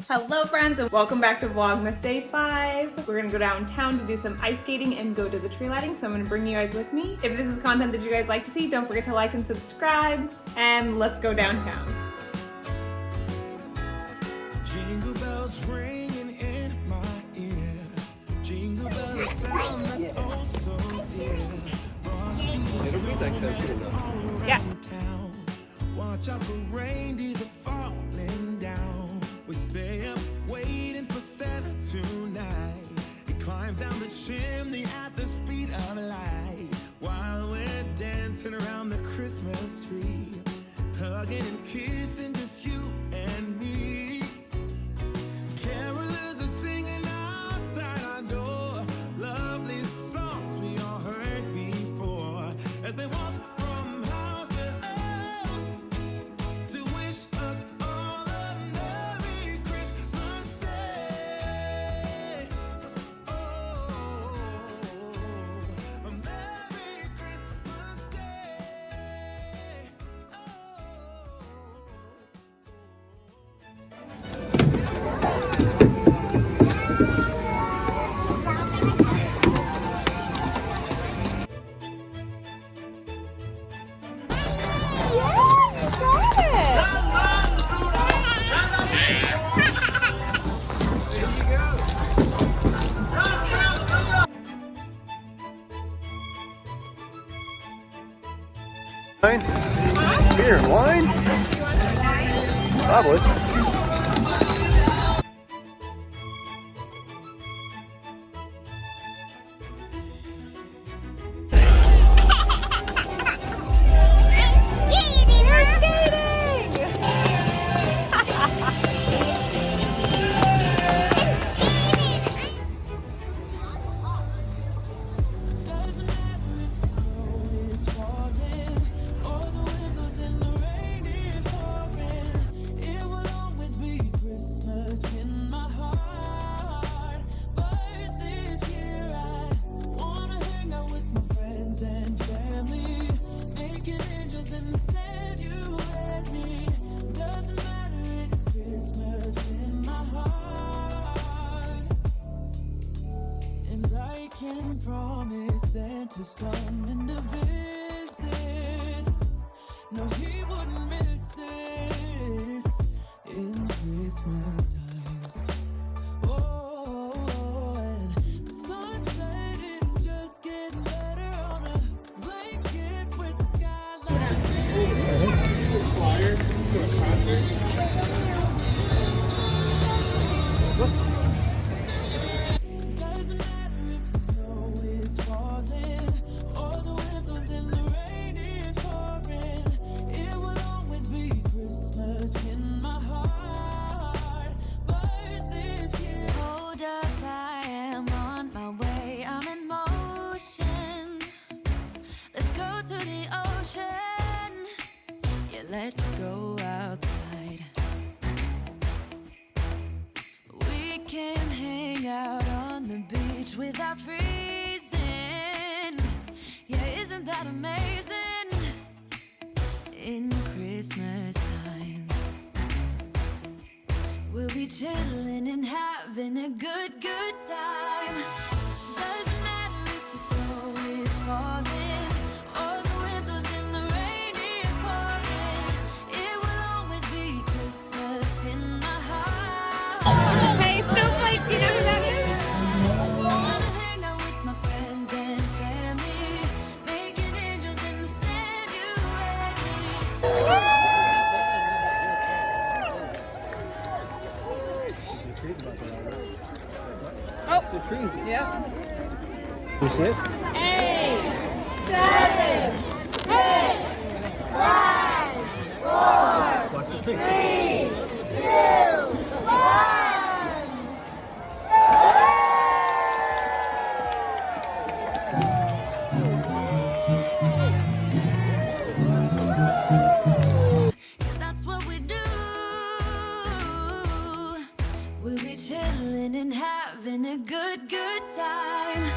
Hello friends and welcome back to Vlogmas Day 5. We're gonna go downtown to do some ice skating and go to the tree lighting, so I'm gonna bring you guys with me. If this is content that you guys like to see, don't forget to like and subscribe, and let's go downtown. Jingle bells ringing in my ear. Jingle bells sound that's oh so dear. Frosty the snowman's all around town. Watch out for reindeers are falling down. We stay up waiting for Santa tonight. He climbs down the chimney at the speed of light while we're dancing around the Christmas tree, hugging and kissing just you and me. Carolers are singing outside our door, lovely songs we all heard before, as they walk from house to house to wish us all a Merry Christmas Day. Oh, a Merry Christmas Day. Beer and wine? Probably. Doesn't matter if the snow is falling or the windows and the rain is pouring. It will always be Christmas in my heart. But this year I wanna hang out with my friends and family, making angels in the sand. You and me. Doesn't matter, it is Christmas in my heart. And I can promise Santa's coming to visit. No, he wouldn't miss this in Christmas times. Oh, and the sunset is just getting better on a blanket with the skyline. Doesn't matter if the snow is falling or the windows and the rain is pouring. It will always be Christmas in my heart. But this year, Hold up, I am on my way. I'm in motion. Let's go to the ocean. Yeah, let's go outside. We can hang out on the beach without freezing. Yeah, isn't that amazing? In Christmas times, we'll be chilling and having a good time. Doesn't matter if the snow is falling or the windows and the rain is pouring. It will always be Christmas in my heart. Hey Snowflake, do you know who that is? Wanna hang out with my friends and family, making angels in the sand. You and me. You see it? 8, 7, 6, 5, 4, Watch the tree. 3, 2, 1. Yeah, that's what we do. We'll be chilling and having a good time.